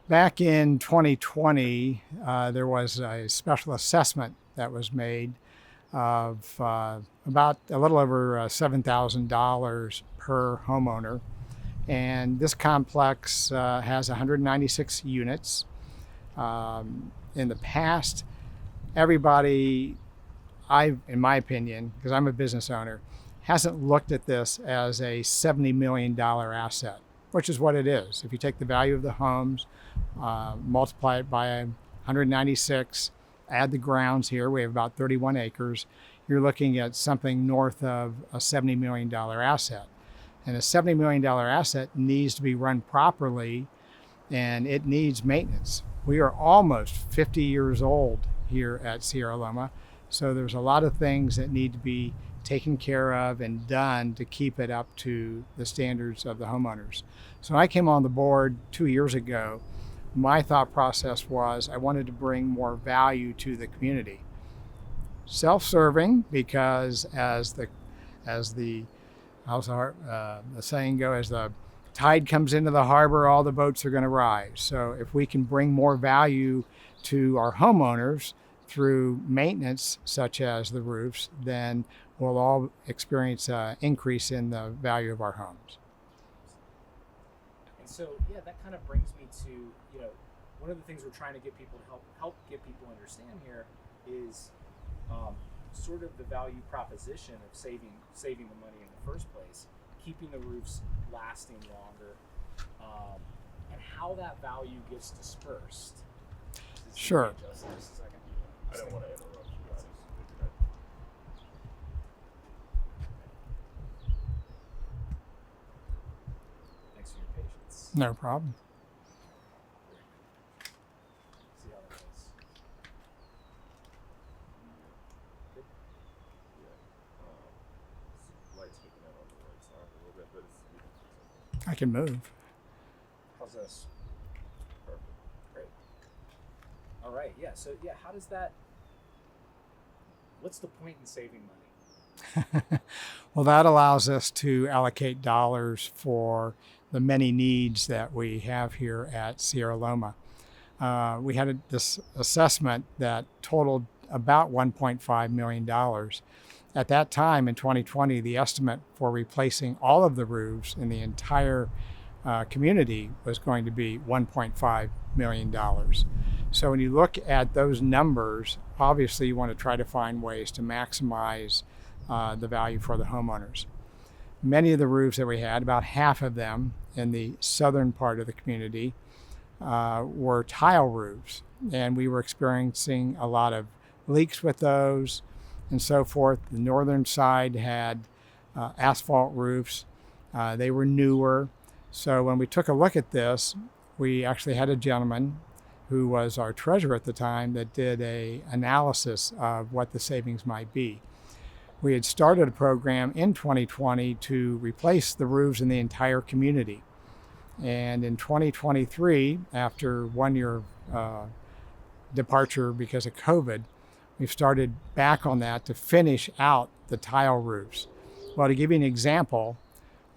Back in 2020, there was a special assessment that was made of about a little over $7,000 per homeowner. And this complex has 196 units. In the past, everybody, in my opinion, because I'm a business owner, hasn't looked at this as a $70 million asset, which is what it is. If you take the value of the homes, multiply it by 196, add the grounds here, we have about 31 acres, you're looking at something north of a $70 million asset. And a $70 million asset needs to be run properly, and it needs maintenance. We are almost 50 years old here at Sierra Loma, so there's a lot of things that need to be taken care of and done to keep it up to the standards of the homeowners. So when I came on the board 2 years ago, my thought process was I wanted to bring more value to the community. Self-serving, because as the saying goes, as the tide comes into the harbor, all the boats are going to rise. So if we can bring more value to our homeowners through maintenance, such as the roofs, then we'll all experience an increase in the value of our homes. And so, yeah, that kind of brings me to, one of the things we're trying to get people to help get people understand here is sort of the value proposition of saving the money in the first place, keeping the roofs lasting longer, and how that value gets dispersed. Sure. I don't want to interrupt you guys. Thanks for your patience. No problem. See how that goes. Good. Light's picking out on the right side a little bit, but it's I can move. How's this? perfect. Great. All right. Yeah. So how does that? What's the point in saving money? Well, that allows us to allocate dollars for the many needs that we have here at Sierra Loma. We had this assessment that totaled about $1.5 million. At that time in 2020, the estimate for replacing all of the roofs in the entire community was going to be $1.5 million. So when you look at those numbers, obviously you want to try to find ways to maximize the value for the homeowners. Many of the roofs that we had, about half of them in the southern part of the community, were tile roofs, and we were experiencing a lot of leaks with those and so forth. The northern side had asphalt roofs. They were newer. So when we took a look at this, we actually had a gentleman who was our treasurer at the time that did an analysis of what the savings might be. We had started a program in 2020 to replace the roofs in the entire community. And in 2023, after 1 year departure because of COVID, we've started back on that to finish out the tile roofs. Well, to give you an example,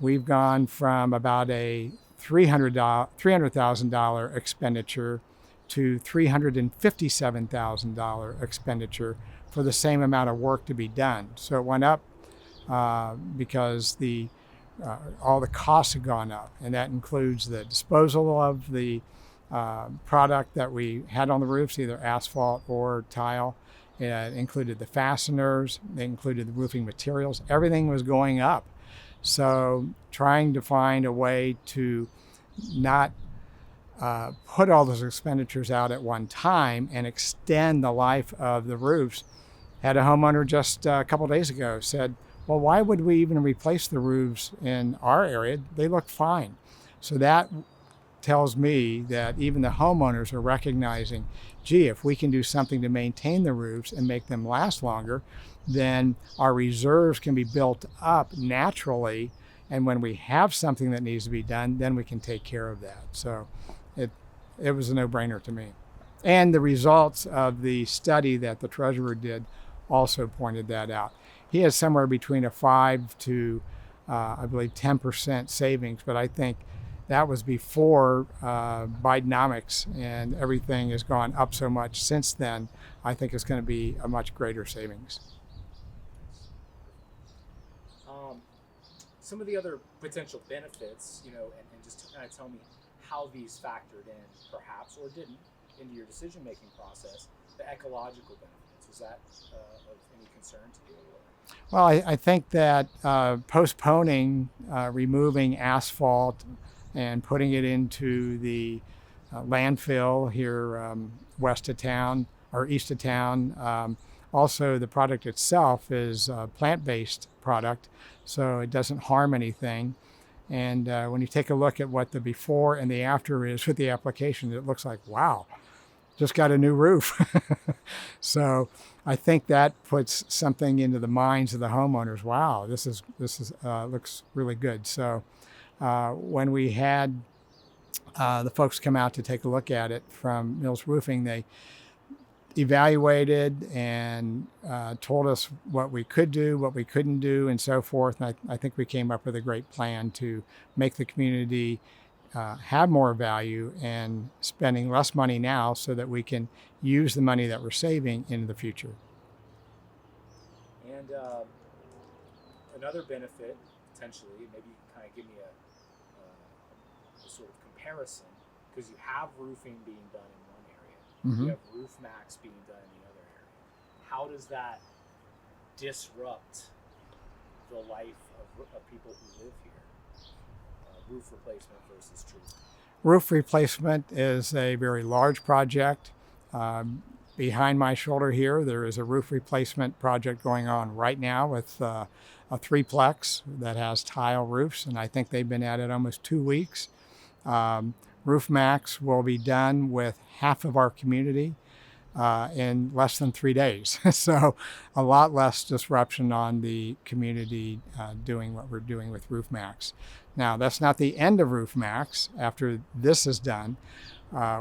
we've gone from about a $300,000 expenditure to $357,000 expenditure for the same amount of work to be done. So it went up because all the costs have gone up, and that includes the disposal of the product that we had on the roofs, either asphalt or tile. It included the fasteners, it included the roofing materials. Everything was going up. So trying to find a way to not put all those expenditures out at one time and extend the life of the roofs. Had a homeowner just a couple days ago said, well, why would we even replace the roofs in our area? They look fine. So that tells me that even the homeowners are recognizing, gee, if we can do something to maintain the roofs and make them last longer, then our reserves can be built up naturally. And when we have something that needs to be done, then we can take care of that. So it was a no-brainer to me. And the results of the study that the treasurer did also pointed that out. He has somewhere between a 5 to, I believe, 10% savings, but I think that was before Bidenomics, and everything has gone up so much since then. I think it's going to be a much greater savings. Some of the other potential benefits, and just kind of tell me how these factored in, perhaps, or didn't, into your decision-making process. The ecological benefits, was that of any concern to you? Well, I think that postponing removing asphalt and putting it into the landfill here west of town or east of town. Also, the product itself is a plant-based product, so it doesn't harm anything. And when you take a look at what the before and the after is with the application, it looks like, wow, just got a new roof. So I think that puts something into the minds of the homeowners. Wow, this is looks really good. So when we had the folks come out to take a look at it from Mills Roofing, they evaluated and told us what we could do, what we couldn't do, and so forth. And I think we came up with a great plan to make the community have more value and spending less money now so that we can use the money that we're saving into the future. And another benefit, potentially, maybe you can kind of give me a sort of comparison, because you have roofing being done in one area, Mm-hmm. you have Roof Maxx being done in the other area. How does that disrupt the life of people who live here? Roof replacement versus tree. Roof replacement is a very large project. Behind my shoulder here, there is a roof replacement project going on right now with a threeplex that has tile roofs, and I think they've been at it almost 2 weeks. Roof Maxx will be done with half of our community in less than 3 days. So a lot less disruption on the community doing what we're doing with Roof Maxx. Now, that's not the end of Roof Maxx. After this is done,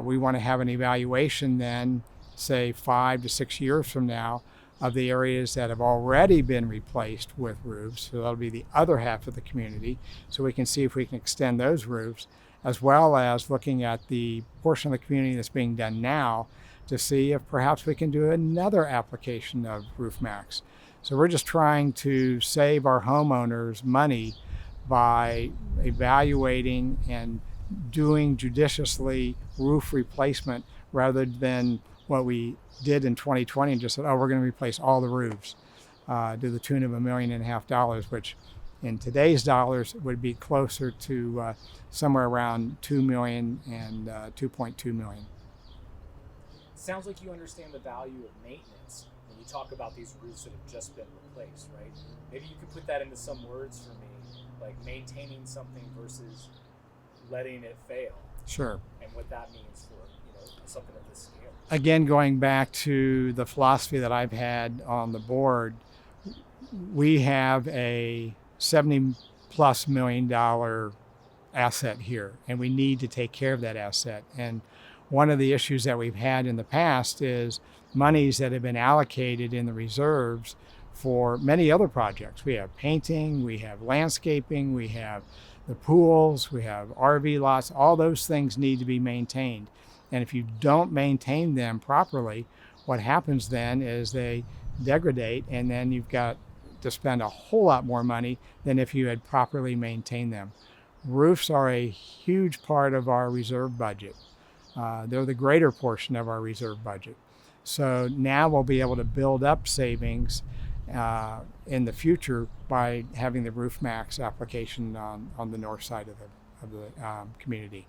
we want to have an evaluation then, say 5 to 6 years from now, of the areas that have already been replaced with roofs. So that'll be the other half of the community. So we can see if we can extend those roofs, as well as looking at the portion of the community that's being done now to see if perhaps we can do another application of Roof Maxx. So we're just trying to save our homeowners money by evaluating and doing judiciously roof replacement rather than what we did in 2020 and just said, oh, we're going to replace all the roofs to the tune of $1.5 million, which in today's dollars would be closer to somewhere around $2 million and $2.2 million. Sounds like you understand the value of maintenance when you talk about these roofs that have just been replaced, right? Maybe you could put that into some words for me, like maintaining something versus letting it fail. Sure. And what that means for something of this scale. Again, going back to the philosophy that I've had on the board, we have a $70+ million asset here, and we need to take care of that asset. And one of the issues that we've had in the past is monies that have been allocated in the reserves for many other projects. We have painting, we have landscaping, we have the pools, we have RV lots. All those things need to be maintained. And if you don't maintain them properly, what happens then is they degrade, and then you've got to spend a whole lot more money than if you had properly maintained them. Roofs are a huge part of our reserve budget. They're the greater portion of our reserve budget. So now we'll be able to build up savings in the future by having the Roof Maxx application on the north side of the community.